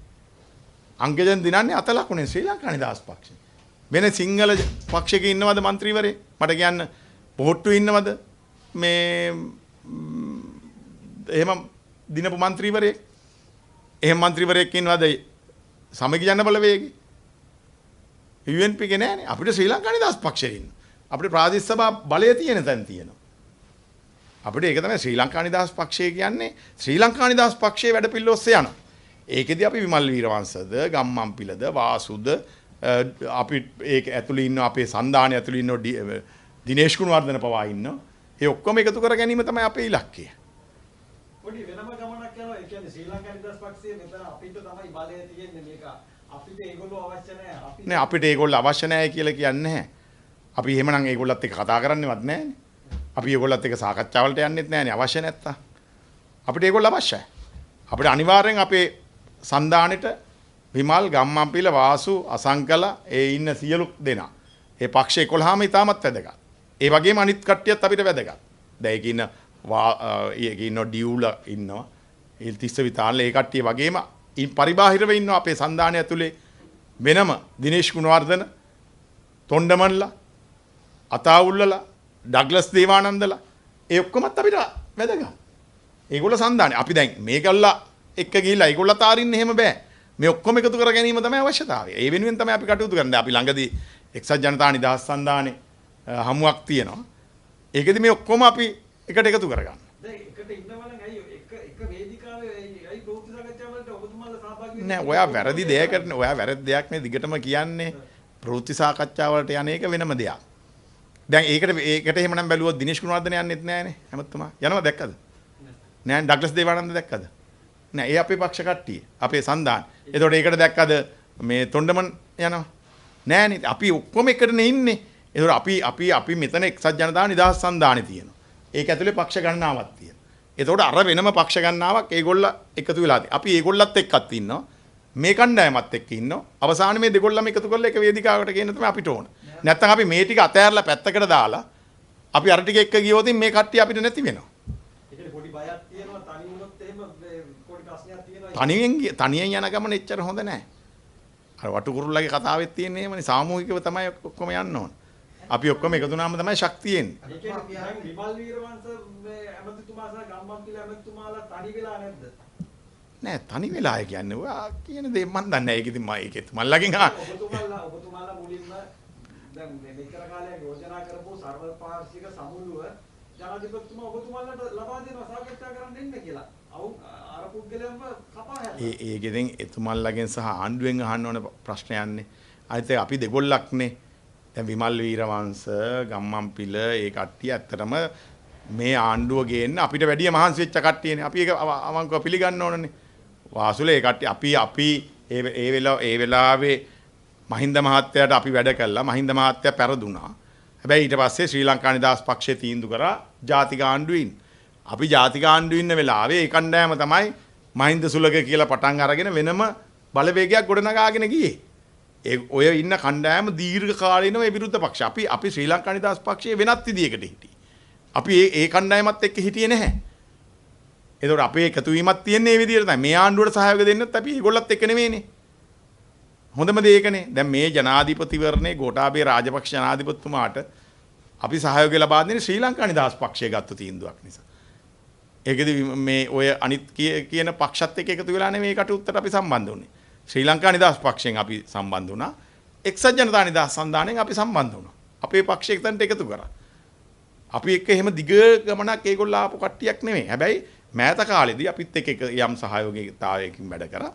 අංගජන් දිනන්නේ අත ලකුණේ ශ්‍රී ලංකා නිදහස් පක්ෂේ. වෙන සිංහල පක්ෂයක ඉන්නවද മന്ത്രിවරේ? මට කියන්න පොහොට්ටු ඉන්නවද? මේ එහෙම දිනපු മന്ത്രിවරේ? එහෙම മന്ത്രിවරයෙක් ඉන්නවද? සමගි ජන බලවේගී UNP ගේ නෑනේ. අපිට ශ්‍රී ලංකා නිදහස් පක්ෂයේ ඉන්න. අපිට ප්‍රාදේශ සභා බලය තියෙන තැන තියෙනවා. අපිට ඒක තමයි ශ්‍රී ලංකා නිදහස් පක්ෂය කියන්නේ. ශ්‍රී ලංකා නිදහස් පක්ෂයේ වැඩපිළිවෙල ඔස්සේ යනවා. ඒකෙදි අපි විමල් වීරවංශද, ගම්මන්පිලද, වාසුද අපි ඒක ඇතුළේ ඉන්න අපේ සන්දානය ඇතුළේ ඉන්න දිනේෂ් ගුණවර්ධන පවා ඉන්නවා. ඒ ඔක්කොම එකතු කර ගැනීම තමයි අපේ ඉලක්කය. පොඩි වෙනම ගමනක් යනවා. ඒ කියන්නේ ශ්‍රී ලංකා නිදහස් පක්ෂයේ මෙතන අපිට තමයි බලය තියෙන්නේ මේක. අපිට ඒගොල්ලෝ අවශ්‍ය නැහැ. නෑ අපිට ඒගොල්ලෝ අවශ්‍ය නැහැ කියලා කියන්නේ නැහැ. අපි එහෙමනම් ඒගොල්ලත් එක්ක කතා කරන්නේවත් නැහැනේ. අපි ඒගොල්ලත් එක්ක සාකච්ඡාවලට යන්නෙත් නැහැනේ අවශ්‍ය නැත්තම්. අපිට ඒගොල්ලෝ අවශ්‍යයි. අපිට අනිවාර්යෙන් අපේ සන්දානෙට විමල් ගම්මන්පිල වාසු අසංකල ඒ ඉන්න සියලු දෙනා. ඒ පක්ෂ 11ම ඉතාමත් වැදගත්. ඒ වගේම අනිත් කට්ටියත් අපිට වැදගත්. දැන් ඒක ඉන්න ඒක ඉන්න ඩියුල ඉන්නවා. ඒ තිස්ස විතාල ඒ කට්ටිය වගේම පරිබාහිරව ඉන්නවා අපේ සන්දානය ඇතුලේ වෙනම දිනේෂ් ගුණවර්ධන තොණ්ඩමන්ලා අතාවුල්ලලා ඩග්ලස් දේවානන්දලා ඒ ඔක්කොමත් අපිට වැදගත්. ඒගොල්ලෝ සන්දානේ අපි දැන් මේකල්ලා එක්ක ගිහිල්ලා ඒගොල්ලත් ආරින්න එහෙම බෑ. මේ ඔක්කොම එකතු කර ගැනීම තමයි අවශ්‍යතාවය. ඒ වෙනුවෙන් තමයි අපි කටයුතු කරන්නේ. අපි ළඟදී එක්සත් ජනතා නිදහස් සන්දානේ හමුවක් තියෙනවා. ඒකෙදි මේ ඔක්කොම අපි එකට එකතු කරගන්න. දැන් එකට ඉන්නවනම් ඇයි එක වේදිකාවේ ඇයි ප්‍රවෘත්ති සාකච්ඡා වලට ඔබතුමාලා සහභාගී වෙන්නේ? නෑ ඔයා වැරදි දෙයකට ඔයා වැරදි දෙයක් නේ දිගටම කියන්නේ ප්‍රවෘත්ති සාකච්ඡා වලට යන එක වෙනම දෙයක්. දැන් ඒකට එහෙමනම් බැලුවොත් දිනේෂ් ගුණවර්ධන යන්නෙත් නෑනේ හැමතුමා. යනවා දැක්කද? නෑ ඩග්ලස් දේවානන්ද දැක්කද? නෑ ඒ අපේ පක්ෂ කට්ටිය. අපේ සන්දාන. එතකොට ඒකට දැක්කද මේ තොණ්ඩමන් යනවා? නෑනේ අපි ඔක්කොම එකටනේ ඉන්නේ. එතකොට අපි මෙතන එක්සත් ජනතා නිදහස් සන්දානේ තියෙනවා. ඒක ඇතුලේ පක්ෂ ගණනාවක් තියෙනවා. එතකොට අර වෙනම පක්ෂ ගණනාවක් ඒගොල්ල එකතු වෙලා තියෙනවා. අපි ඒගොල්ලත් එක්කත් ඉන්නවා. මේ කණ්ඩායමත් එක්ක ඉන්නවා. අවසානයේ මේ දෙගොල්ලම එකතු කරලා එක වේදිකාවකට ගේන්න තමයි අපිට ඕන. නැත්තම් අපි මේ ටික අතෑරලා පැත්තකට දාලා අපි අර ටික එක්ක ගියොත් මේ කට්ටිය අපිට නැති වෙනවා. ඒකේ පොඩි බයක් තියෙනවා. තනි වුණොත් එහෙම පොඩි ප්‍රශ්නයක් තියෙනවා. තනියෙන් යන ගමන එච්චර හොඳ නැහැ. අර වටුකුරුල්ලගේ කතාවෙත් තියෙන්නේ එහෙමනේ. සාමූහිකව තමයි ඔක්කොම යන්න ඕන. අපි ඔක්කොම එකතු වුණාම තමයි ශක්තිය එන්නේ. ඒ කියන්නේ දැන් විමල් වීරවංශ මේ ඇමතිතුමා සහ ගම්මන්පිල ඇමතිතුමාලා තනි වෙලා නැද්ද? නෑ තනි වෙලා කියන්නේ ඔයා කියන දේ මන් දන්නේ නැහැ. ඒක ඉතින් මම ඒකෙත් මල්ලගෙන් ඔබතුමාලා මුලින්ම දැන් මෙච්චර කාලයක් යෝජනා කරපු සර්වපාර්ශ්වික සමුළුව ජනාධිපතිතුමා ඔබතුමාලට ලබා දෙනවා සාකච්ඡා කරන්න එන්න කියලා. අර පුද්ගලයන්ව කපා හැරලා. ඒකෙන් එතුමන්ලගෙන් සහ ආණ්ඩුවෙන් අහන්න ඕන ප්‍රශ්නයන්නේ. අනිත් අපි දෙගොල්ලක්නේ. දැන් විමල් වීරවංශ, ගම්මන්පිල ඒ කට්ටිය ඇත්තටම මේ ආණ්ඩුව ගේන්න අපිට වැඩිය මහන්සි වෙච්ච කට්ටියනේ. අපි ඒක අවංකව පිළිගන්න ඕනනේ. වාසුල ඒ කට්ටිය අපි ඒ වෙලාවේ මහින්ද මහත්තයාට අපි වැඩ කළා. මහින්ද මහත්තයා පෙරදුනා. හැබැයි ඊට පස්සේ ශ්‍රී ලංකා නිදහස් පක්ෂය තීන්දුව කරා ජාතික ආණ්ඩුවින්. අපි ජාතික ආණ්ඩුවේ ඉන්න වෙලාවේ ඒ කණ්ඩායම තමයි මහින්ද සුලක කියලා පටන් අරගෙන වෙනම බලවේගයක් ගොඩනගාගෙන ගියේ. ඔය ඉන්න කණ්ඩායම දීර්ඝ කාලීනව ඒ විරුද්ධ පක්ෂ. අපි ශ්‍රී ලංකා නිදහස් පක්ෂයේ වෙනත් විදියකට හිටියේ. අපි ඒ කණ්ඩායමත් එක්ක හිටියේ නැහැ. ඒතකොට අපේ එකතු වීමක් තියෙන්නේ මේ විදියට තමයි. මේ ආණ්ඩුවට සහයෝගය දෙන්නත් අපි ඒගොල්ලත් එක්ක නෙමෙයිනේ. හොඳම දේ ඒකනේ. දැන් මේ ජනාධිපතිවරණේ ගෝඨාභය රාජපක්ෂ ජනාධිපතිතුමාට අපි සහයෝගය ලබා දෙන්නේ ශ්‍රී ලංකා නිදහස් පක්ෂය ගත්ත තීන්දුවක් නිසා. ඒකෙදි මේ ඔය අනිත් කියන පක්ෂත් එක්ක එකතු වෙලා නෙමෙයි කටයුත්තට අපි සම්බන්ධ වුනේ. ශ්‍රී ලංකා නිදහස් පක්ෂයෙන් අපි සම්බන්ධ වුණා. එක්සත් ජනතා නිදහස් සන්ධානයෙන් අපි සම්බන්ධ වුණා. අපේ පක්ෂය එක්තැනට එකතු කරා. අපි එක්ක එහෙම දිග ගමනක් ඒගොල්ලෝ ආපු කට්ටියක් නෙමෙයි. හැබැයි මෑත කාලෙදී අපිත් එක්ක යම් සහයෝගීතාවයකින් වැඩ කරා.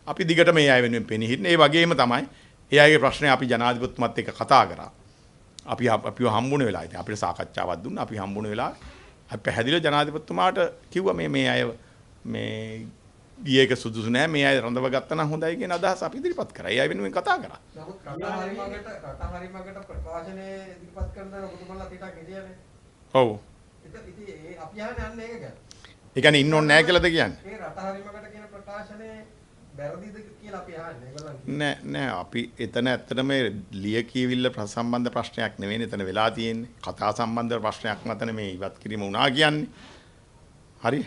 අපි දිගට මේ අය වෙනුවෙන් පෙනී හිටින. ඒ වගේම තමයි ඒ අයගේ ප්‍රශ්නේ අපි ජනාධිපතිතුමත් එක්ක කතා කරා. අපිව හම්බුන වෙලාව ඉතින් අපිට සාකච්ඡාවක් දුන්නා. අපි හම්බුන වෙලාව අපි පැහැදිලිව ජනාධිපතිතුමාට කිව්වා මේ අය මේ ගියේක සුදුසු නෑ. මේ අය රඳව ගත්තා නම් හොඳයි කියන අදහස අපි ඉදිරිපත් කරා. ඒ අය වෙනුවෙන් කතා කරා. නමුත් රටහරිමකට ප්‍රකාශනයේ ඉදිරිපත් කරන ඔබතුමාලා පිටක් ගෙදියනේ. ඔව්. ඉතින් අපි යන්නේ ඒක ගැන. ඒ කියන්නේ ඉන්න ඕනේ නෑ කියලාද කියන්නේ? මේ රටහරිමකට කියන ප්‍රකාශනයේ වැරදිද කියලා අපි අහන්නේ. ඒගොල්ලන් කියන්නේ. නෑ අපි එතන ඇත්තටම ලියකියවිල්ල සම්බන්ධ ප්‍රශ්නයක් නෙවෙයි එතන වෙලා තියෙන්නේ. කතා සම්බන්ධ ප්‍රශ්නයක් මතන මේ ඉවත් කිරීම වුණා කියන්නේ. හරි?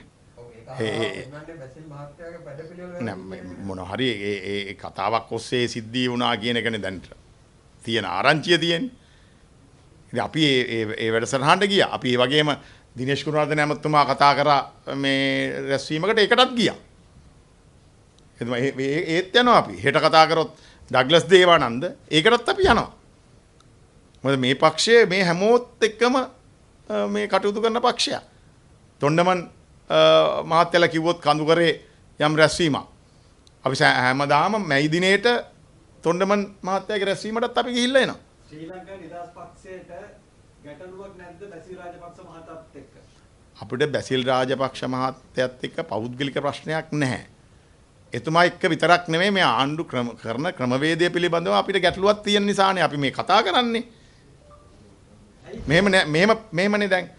මොන හරි ඒ කතාවක් ඔස්සේ සිද්ධිය වුණා කියන එකනේ දැන් තියෙන ආරංචිය තියෙන්නේ. ඉතින් අපි ඒ වැඩසටහනට ගියා. අපි ඒ වගේම දිනේෂ් කුණවර්ධන ඇමතුමා කතා කරා මේ රැස්වීමකට ඒකටත් ගියා. ඒත් යනවා අපි. හෙට කතා කරොත් ඩග්ලස් දේවානන්ද ඒකටත් අපි යනවා. මොකද මේ පක්ෂය මේ හැමෝත් එක්කම මේ කටයුතු කරන පක්ෂයක්. තොණ්ඩමන් මහත්තයලා කිව්වොත් කඳුකරේ යම් රැස්වීමක්. අපි හැමදාම මැයි දිනේට තොණ්ඩමන් මහත්තයාගේ රැස්වීමටත් අපි ගිහිල්ලා එනවා. ශ්‍රී ලංකා නිදහස් පක්ෂයට ගැටලුවක් නැද්ද බැසිල් රාජපක්ෂ මහතාත් එක්ක? අපිට බැසිල් රාජපක්ෂ මහත්තයත් එක්ක පෞද්ගලික ප්‍රශ්නයක් නැහැ. එතුමා එක්ක විතරක් නෙමෙයි මේ ආණ්ඩු කරන ක්‍රමවේදය පිළිබඳව අපිට ගැටලුවක් තියෙන නිසානේ අපි මේ කතා කරන්නේ. මෙහෙමනේ දැන්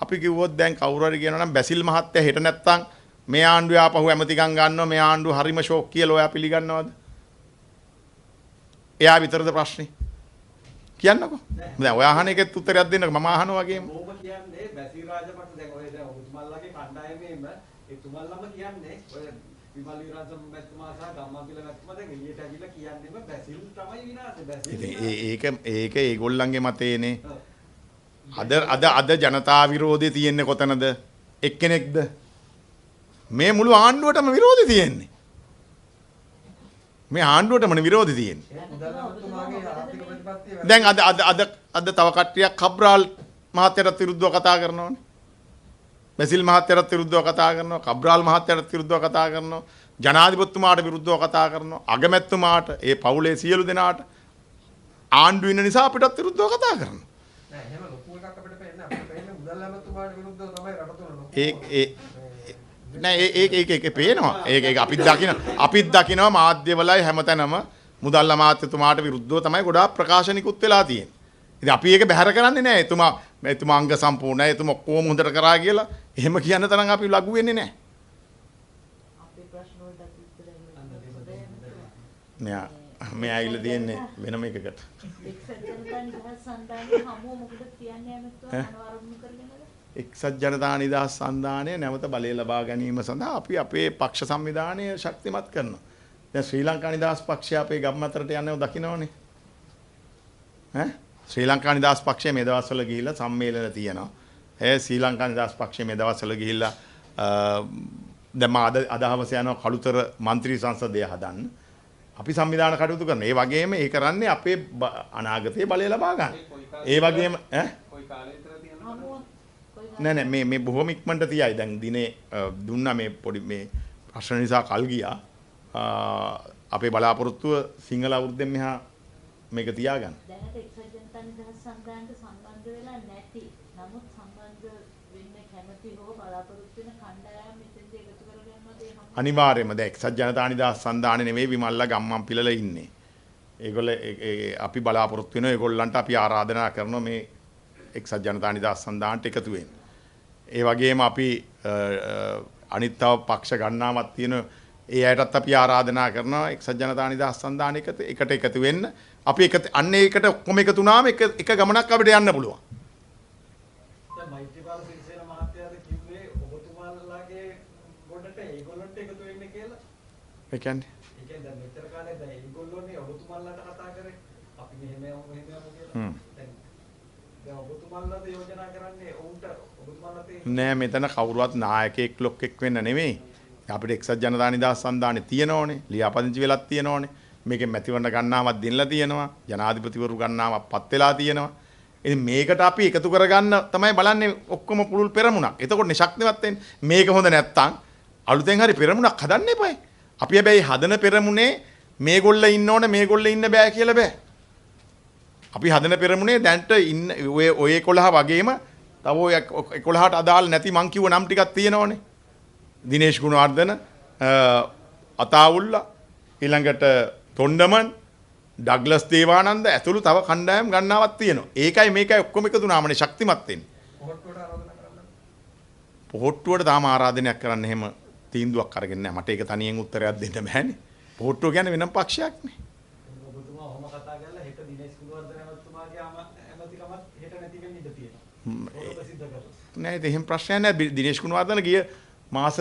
අපි කිව්වොත් දැන් කවුරු හරි කියනවා නම් බැසිල් මහත්තයා හෙට නැත්තම් මේ ආණ්ඩුවේ ආපහු ඇමතිකම් ගන්නවා මේ ආණ්ඩුව හරිම ෂෝක් කියලා ඔයා පිළිගන්නවද? එයා විතරද ප්‍රශ්නේ? කියන්නකෝ. දැන් ඔයා අහන එකෙත් උත්තරයක් දෙන්නකෝ මම අහනවා වගේම. මොකද කියන්නේ බැසිල් රාජපක්ෂ දැන් ඔය දැන් ඔබතුමාලගේ කණ්ඩායමේම ඒ තුමල්ලම කියන්නේ ඔය විමල් විරාජ මැතිතුමා සහ ගම්මන්පිල මැතිතුමා දැන් එළියට ඇවිල්ලා කියන්නේම බැසිල් තමයි විනාශේ බැසිල්. ඒක ඒගොල්ලන්ගේ මතේනේ. අද ජනතා විරෝධය තියෙන්නේ කොතනද? එක්කෙනෙක්ද? මේ මුළු ආණ්ඩුවටම විරෝධය තියෙන්නේ. මේ ආණ්ඩුවටම විරෝධය තියෙන්නේ. දැන් අද තව කට්ටියක් කබ්‍රාල් මහත්තයාට විරුද්ධව කතා කරනවානේ. බැසිල් මහත්තයාට විරුද්ධව කතා කරනවා. කබ්‍රාල් මහත්තයාට විරුද්ධව කතා කරනවා. ජනාධිපතිතුමාට විරුද්ධව කතා කරනවා. අගමැතිතුමාට ඒ පවුලේ සියලු දෙනාට ආණ්ඩු ඉන්න නිසා අපිටත් විරුද්ධව කතා කරනවා. නෑ එහෙම ලොකු එකක් අපිට පේන්නේ අපිට පේන්නේ මුදල් ඇමතුමාට විරුද්ධව තමයි රට තුල ලොකු ඒක පේනවා. ඒක අපිත් දකිනවා මාධ්‍යවලයි හැමතැනම මුදල් අමාත්‍යතුමාට විරුද්ධව තමයි ගොඩාක් ප්‍රකාශනිකුත් වෙලා තියෙන්නේ. ඉතින් අපි ඒක බැහැර කරන්නේ නෑ. එතුමා අංග සම්පූර්ණයි. එතුමා කොහොම හොඳට කරා කියලා එහෙම කියන්න තරම් අපි ලඝු වෙන්නේ නෑ. අපේ ප්‍රශ්න වලට උත්තර නෑ මේ ඇවිල්ලා තියෙන්නේ වෙනම එකකට. එක්සත් ජනතා නිදහස් සන්ධානයේ හමුව මොකද කියන්නේ අමතක අනවරම්ම කරගෙනද? එක්සත් ජනතා නිදහස් සන්ධානය නැවත බලය ලබා ගැනීම සඳහා අපි අපේ පක්ෂ සංවිධානය ශක්තිමත් කරනවා. දැන් ශ්‍රී ලංකා නිදහස් පක්ෂය අපේ ගම් අතරට යන්නව දකින්නවනේ. ශ්‍රී ලංකා නිදහස් පක්ෂය මේ දවස්වල ගිහිල්ලා සම්මේලන තියෙනවා. ශ්‍රී ලංකා නිදහස් පක්ෂය මේ දවස්වල ගිහිල්ලා දැන් අද හවස යනවා කළුතර മന്ത്രി සංසදය හදන්න. අපි සංවිධාන කටයුතු කරනවා. ඒ වගේම ඒ කරන්නේ අපේ අනාගතයේ බලය ලබා ගන්න. ඒ වගේම කොයි කාලේ විතර තියෙනවද? නෑ මේ බොහොම ඉක්මනට තියයි. දැන් දිනේ දුන්නා මේ පොඩි මේ ප්‍රශ්න නිසා කල් ගියා. අපේ බලාපොරොත්තුව සිංහල අවුරුද්දෙන් මෙහා මේක තියාගන්න. දැනට එක්සත් ජනතා නිදහස් සංග්‍රාමයට සම්බන්ධ වෙලා නැති. නමුත් සම්බන්ධ වෙන්න කැමති හෝ බලාපොරොත්තු වෙන කණ්ඩායම් මෙතෙන්දී එකතු කරගන්නවද ඒ හැම අනිවාර්යයෙන්ම දැන් එක්සත් ජනතා නිදහස් සන්ධානය නෙවෙයි විමල්ලා ගම්මන් පිළලා ඉන්නේ. ඒගොල්ල අපි බලාපොරොත්තු වෙනවා ඒගොල්ලන්ට අපි ආරාධනා කරනවා මේ එක්සත් ජනතා නිදහස් සන්ධානට එකතු වෙන්න. ඒ වගේම අපි අනිත් තව පක්ෂ ගණනාවක් තියෙන ඒ අයටත් අපි ආරාධනා කරනවා එක්සත් ජනතා නිදහස් සන්ධානයකට එකතු වෙන්න. අපි අන්න ඒකට ඔක්කොම එකතු වුණාම එක ගමනක් අපිට යන්න පුළුවන්. දැන් මෛත්‍රීපාල සිරිසේන මහත්තයාද කිව්වේ ඔබතුමාලාගේ ගොඩට ඒගොල්ලන්ට එකතු වෙන්න කියලා. ඒ කියන්නේ දැන් මෙච්චර කාලේ දැන් ඒගොල්ලෝනේ ඔබතුමාලාට කතා කරේ අපි මෙහෙම යමු කියලා. දැන් ඔබතුමාලාද යෝජනා කරන්නේ උන්ට ඔබතුමාලාට නෑ මෙතන කවුරුවත් නායකයෙක් ලොක්ෙක් වෙන්න නෙමෙයි. අපිට එක්සත් ජනතා නිදහස් සන්ධානයේ තියෙනෝනේ, ලියාපදිංචි වෙලක් තියෙනෝනේ. මේකෙන් මැතිවරණ ගණනාවක් දෙන්නලා තියෙනවා. ජනාධිපතිවරු ගණනාවක් පත් වෙලා තියෙනවා. ඉතින් මේකට අපි එකතු කරගන්න තමයි බලන්නේ ඔක්කොම පුළුල් පෙරමුණක්. එතකොටනේ ශක්තිමත් වෙන්නේ. මේක හොඳ නැත්තම් අලුතෙන් හරි පෙරමුණක් හදන්න එපායි. අපි හැබැයි හදන පෙරමුණේ මේගොල්ල ඉන්න ඕනේ මේගොල්ල ඉන්න බෑ කියලා බෑ. අපි හදන පෙරමුණේ දැන්ට ඉන්න ඔය 11 වගේම තව ඔය 11ට අදාළ නැති මං කිව්ව නම් ටිකක් තියෙනවනේ. දිනේෂ් ගුණවර්ධන අතාවුල්ලා ඊළඟට තොණ්ඩමන් ඩග්ලස් දේවානන්ද ඇතුළු තව කණ්ඩායම් ගණනාවක් තියෙනවා. ඒකයි මේකයි ඔක්කොම එකතු වුණාමනේ ශක්තිමත් වෙන්නේ. පොහොට්ටුවට ආරාධනා කරන්න. පොහොට්ටුවට තාම ආරාධනයක් කරන්න එහෙම තීන්දුවක් අරගෙන නැහැ. මට ඒක තනියෙන් උත්තරයක් දෙන්න බෑනේ. පොහොට්ටුව කියන්නේ වෙනම පක්ෂයක් නේ. ඔබතුමා ඔහොම කතා කරලා හෙට දිනේෂ් ගුණවර්ධන මහත්මයාගේ ඇමතිකමත් හෙට නැති වෙන්න ඉඩ තියෙනවා. ඒක ප්‍රසිද්ධ කරලා. නෑ ඒක එහෙම ප්‍රශ්නයක් නෑ. දිනේෂ් ගුණවර්ධන ගිය මාස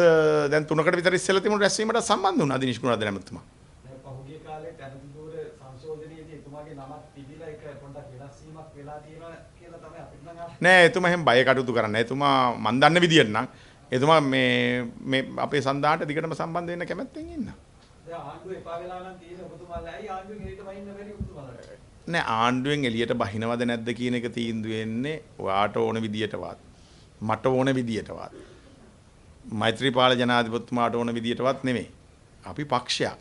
දැන් 3කට විතර ඉස්සෙල්ලා තිබුණු රැස්වීමට සම්බන්ධ වුණා දිනේෂ් ගුණවර්ධන ඇමතුමා. දැන් පහුගිය කාලේ ඇමතිතුර සංශෝධනයේදී එතුමාගේ නමක් තිබිලා ඒක පොඩ්ඩක් වෙනස් වීමක් වෙලා තියෙනවා කියලා තමයි අපිට නම් ආවේ. නෑ එතුමා එහෙම බය කටයුතු කරන්නේ නෑ. එතුමා මන් දන්න විදියට නම් එතුමා මේ අපේ සන්දානට දිගටම සම්බන්ධ වෙන්න කැමැත්තෙන් ඉන්නවා. දැන් ආණ්ඩුව එපා වෙලා නම් තියෙන ඔබතුමාලා ඇයි ආණ්ඩුවෙන් එළියට වහින්න බැරි ඔබතුමාලාට? නෑ ආණ්ඩුවෙන් එළියට බහිනවද නැද්ද කියන එක තීන්දුව වෙන්නේ ඔයාට ඕන විදියටවත් මට ඕන විදියටවත් මෛත්‍රීපාල ජනාධිපතිතුමාට ඕන විදියටවත් නෙමෙයි. අපි පක්ෂයක්.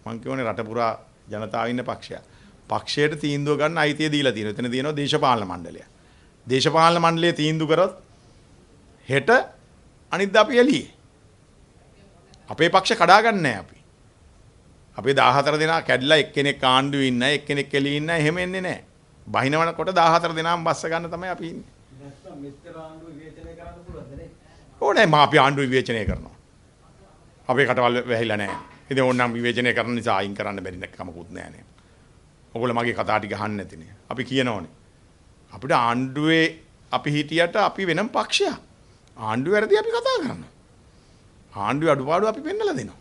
මං කියවනේ රට පුරා ජනතාව ඉන්න පක්ෂයක්. පක්ෂයට තීන්දුව ගන්න අයිතිය දීලා තියෙනවා. එතන තියෙනවා දේශපාලන මණ්ඩලය. දේශපාලන මණ්ඩලයේ තීන්දුව කරොත් හෙට අනිද්දා අපි එළියේ. අපේ පක්ෂ කඩා ගන්න නැහැ අපි. අපේ 14 දෙනා කැඩිලා එක්කෙනෙක් ආණ්ඩුවේ ඉන්න එක්කෙනෙක් එළියේ ඉන්න එහෙම එන්නේ නැහැ. බහිනවනකොට 14 දෙනාම බස්ස ගන්න තමයි අපි ඉන්නේ. නැත්නම් මෙච්චර ආණ්ඩුව විවේචනය කරන්න පුළුවන්ද නේ? ඕනේ මා අපි ආණ්ඩුව විවේචනය කරනවා. අපේ කටවල් වැහිලා නැහැ. ඉතින් ඕනනම් විවේචනය කරන නිසා අයින් කරන්න බැරි නැකමකුත් නැහැ නේ. ඔයගොල්ලෝ මගේ කතා ටික අහන්න නැතිනේ. අපි කියනෝනේ. අපිට ආණ්ඩුවේ අපි හිටියට අපි වෙනම පක්ෂයක්. ආණ්ඩුව වැරදි අපි කතා කරනවා. ආණ්ඩුවේ අඩුපාඩු අපි පෙන්නලා දෙනවා.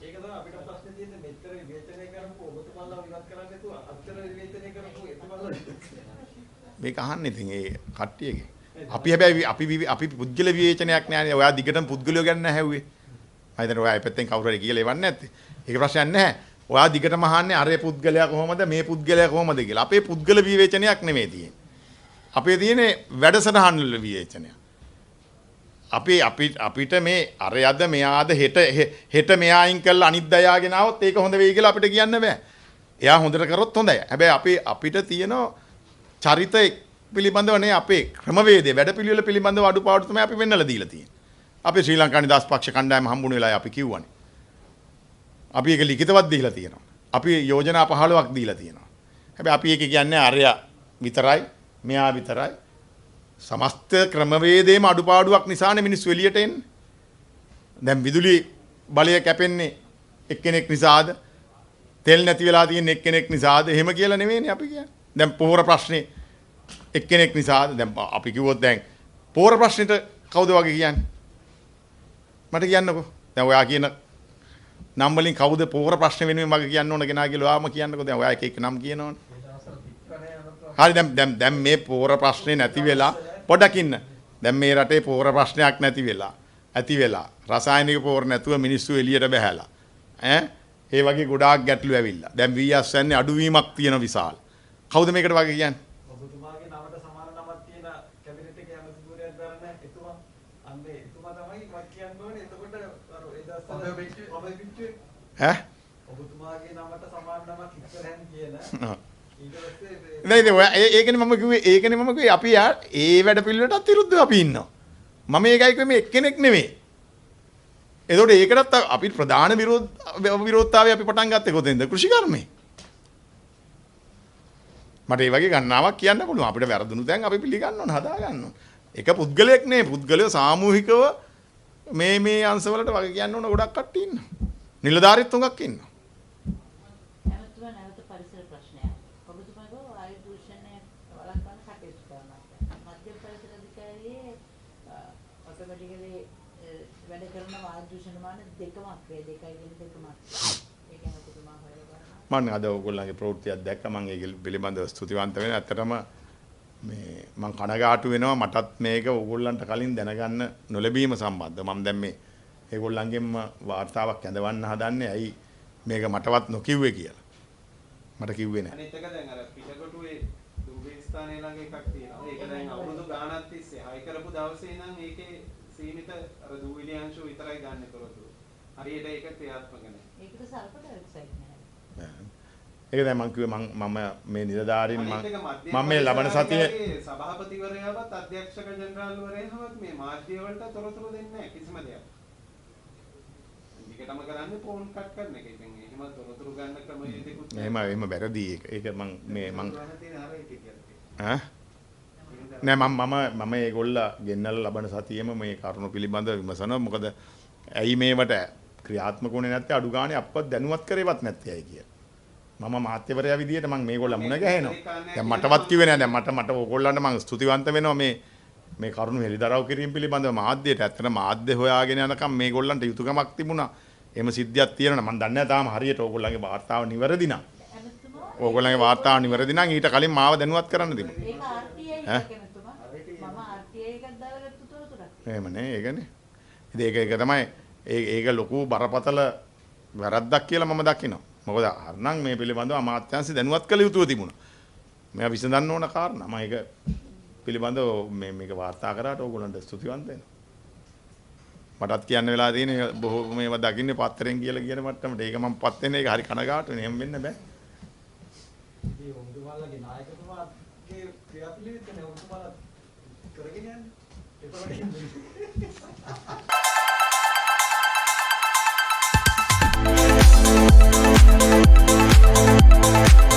ඒක තමයි අපිට ප්‍රශ්නේ තියෙන්නේ මෙච්චර විවේචනය කරපු ඔබතුමාලා විවත් කරන්නේ නැතුව අච්චර විවේචනය කරපු එතුමාලා මේක අහන්න ඉතින් ඒ කට්ටියගේ. අපි හැබැයි අපි පුද්ගල විවේචනයක් නෑනේ. ඔයා දිගටම පුද්ගලයෝ ගැන නැහැව්වේ. මම හිතන්නේ ඔයා පැත්තෙන් කවුරු හරි කියලා එවන්නේ නැත්තේ. ඒක ප්‍රශ්නයක් නැහැ. ඔයා දිගටම අහන්නේ අරේ පුද්ගලයා කොහොමද මේ පුද්ගලයා කොහොමද කියලා. අපේ පුද්ගල විවේචනයක් නෙමෙයි තියෙන්නේ. අපේ තියෙන්නේ වැඩසටහන් වල විවේචනය. අපිට මේ අරයද මෙයාද හෙට මෙයා අයින් කරලා අනිත් අයගෙන આવොත් ඒක හොඳ වෙයි කියලා අපිට කියන්න බෑ. එයා හොඳට කරොත් හොඳයි. හැබැයි අපිට තියෙන චරිත පිළිබඳව නේ අපේ ක්‍රමවේදය වැඩපිළිවෙල පිළිබඳව අඩුපාඩු තමයි අපි වෙන්නලා දීලා තියෙන්නේ. අපි ශ්‍රී ලංකා නිදහස් පක්ෂ කණ්ඩායම හම්බුන වෙලාවේ අපි කිව්වනේ. අපි ඒක ලිඛිතවත් දීලා තියෙනවා. අපි යෝජනා 15ක් දීලා තියෙනවා. හැබැයි අපි ඒක කියන්නේ අරයා විතරයි මෙයා විතරයි. සමස්ත ක්‍රමවේදයේම අඩුපාඩුවක් නිසානේ මිනිස්සු එළියට එන්නේ. දැන් විදුලි බලය කැපෙන්නේ එක්කෙනෙක් නිසාද? තෙල් නැති වෙලා තියෙන එක්කෙනෙක් නිසාද? එහෙම කියලා නෙවෙයිනේ අපි කියන්නේ. දැන් පොහොර ප්‍රශ්නේ එක්කෙනෙක් නිසාද? දැන් අපි කිව්වොත් දැන් පොහොර ප්‍රශ්නෙට කවුද වගේ කියන්නේ? මට කියන්නකෝ. දැන් ඔයා කියන නම් වලින් කවුද පොහොර ප්‍රශ්න වෙනුවෙන් මගේ කියන්න ඕන කෙනා කියලා ඔයාම කියන්නකෝ. දැන් ඔයා එක එක නම් කියනවනේ. හරි දැන් මේ පොහොර ප්‍රශ්නේ නැති වෙලා පොඩක් ඉන්න. දැන් මේ රටේ පොහොර ප්‍රශ්නයක් නැති වෙලා ඇති වෙලා රසායනික පොහොර නැතුව මිනිස්සු එළියට බහැලා ඒ වගේ ගොඩාක් ගැටලු ඇවිල්ලා. දැන් VS යන්නේ අඩුවීමක් තියෙන විශාල. කවුද මේකට වගේ කියන්නේ? ඔබතුමාගේ නමට සමාන නමක් තියෙන කැබිනට් එකේ ඇමතිතුමා ඔබ පිටු ඔබ පිටු ඈ ඔබතුමාගේ නමට සමාන නමක් ඉස්සරහින් කියන ඔව්. ඊට පස්සේ නෑ ඉතින් ඒකනේ මම කිව්වේ අපි ඒ වැඩ පිළිවෙලටත් විරුද්ධව අපි ඉන්නවා. මම ඒකයි කිව්වේ මේ එක්කෙනෙක් නෙමෙයි. ඒතකොට ඒකටත් අපි ප්‍රධාන විරෝධතාවය අපි පටන් ගත්තේ කොතෙන්ද? කෘෂිකර්මයේ. මට ඒ වගේ ගණනාවක් කියන්න පුළුවන්. අපිට වැරදුණු තැන් අපි පිළිගන්න ඕන, හදා ගන්න ඕන. එක පුද්ගලයෙක් නෙමෙයි, පුද්ගලයෝ සාමූහිකව මේ අංශවලට වගේ කියන්න ඕන ගොඩක් කට්ටිය ඉන්නවා. නිලධාරීත් තුඟක් ඉන්නවා. ඇමතුමා නැවත පරිසර ප්‍රශ්නයක්. ඔබතුමාගේ වායු දූෂණය වළක්වන්න කටයුතු කරනවා. මධ්‍ය පරිසර අධිකාරියේ ඔටෝමැටිකලි වැඩ කරන වායු දූෂණ මාන දෙකමක් වේ 2.2ක්. ඒක ඇමතුමා හොයලා බලනවා. මම අද ඕගොල්ලන්ගේ ප්‍රවෘත්තියක් දැක්ක මම ඒක පිළිබඳව ස්තුතිවන්ත වෙනවා. ඇත්තටම මේ මම කනගාටු වෙනවා මටත් මේක ඕගොල්ලන්ට කලින් දැනගන්න නොලැබීම සම්බන්ධව. මම දැන් මේ ඒගොල්ලන්ගෙන්ම වාර්තාවක් ඇඳවන්න හදන්නේ ඇයි මේක මටවත් නොකිව්වේ කියලා. මට කිව්වේ නැහැ. අනිත් එක දැන් අර පිටකොටුවේ දුම්බේ ස්ථානයේ ළඟ එකක් තියෙනවා. ඒක දැන් අවුරුදු ගාණක් තිස්සේ හයි කරපු දවසේ නම් ඒකේ සීමිත අර දූවිලි අංශු විතරයි ගන්න තොරතුරු. හරියට ඒක ක්‍රියාත්මක නැහැ. ඒකට සල්ෆර් ඩයොක්සයිඩ් නැහැ. ඒක දැන් මම කිව්වේ මම මේ නිලධාරීන් අනිත් එක මධ්‍ය මම මේ ලබන සතියේ පරිසරාධිකාරියේ සභාපතිවරයාවත් අධ්‍යක්ෂක ජනරාල්වරයාවත් මේ මාධ්‍ය වලට තොරතුරු දෙන්නේ නැහැ කිසිම දෙයක්. ටිකටම කරන්නේ ෆෝන් කට් කරන එක. ඉතින් එහෙම තොරතුරු ගන්න ක්‍රමයේදීකුත් එහෙම වැරදි ඒක මම තියෙන අර ඒක කියන්නේ. නෑ මම ඒගොල්ල ගෙන්නලා ලබන සතියේම මේ කරුණු පිළිබඳව විමසනවා. මොකද ඇයි මේවට ක්‍රියාත්මක වුණේ නැත්තේ අඩු ගානේ අපවත් දැනුවත් කරේවත් නැත්තේ ඇයි කියලා. මම මාත්‍යවරයා විදියට මම මේගොල්ල මුණ ගැහෙනවා. දැන් මටවත් කිව්වේ නෑ. දැන් මට ඕගොල්ලන්ට මම ස්තුතිවන්ත වෙනවා මේ කරුණු හෙළිදරව් කිරීම පිළිබඳව මාධ්‍යයට. ඇත්තට මාධ්‍ය හොයාගෙන යනකම් මේගොල්ලන්ට යුතුයකමක් තිබුණා. එහෙම සිද්ධියක් තියෙනවා. මම දන්නේ නැහැ තාම හරියට ඕගොල්ලන්ගේ වාර්තාව නිවැරදි නම්. ඇමතුමා ඕගොල්ලන්ගේ වාර්තාව නිවැරදි නම් ඊට කලින් මාව දැනුවත් කරන්න තිබුණා. ඒක RTI එකක් ඇමතුමා. මම RTI එකක් දාලා ගත්ත තොරතුරක්. එහෙම නේ ඒකනේ. ඉතින් ඒක තමයි ඒක ලොකු බරපතල වැරද්දක් කියලා මම දකිනවා. මොකද හරනම් මේ පිළිබඳව අමාත්‍යාංශය දැනුවත් කළ යුතුව තිබුණා. මේවා විසඳන්න ඕන කාරණා. මම ඒක පිළිබඳව මේක වාර්තා කරාට ඕගොල්ලන්ට ස්තුතිවන්ත වෙනවා. මටත් කියන්න වෙලා තියෙන්නේ බොහෝ මේවා දකින්නේ පත්තරෙන් කියලා කියන මට්ටමට. ඒක මම පත් වෙන්නේ ඒක හරි කනගාටුනේ. එහෙම වෙන්න බෑ. ඉතින් ඔබතුමාලගේ නායකතුමාගේ ක්‍රියාපිළිවෙත් ඔබතුමාලා කරගෙන යන්නේ.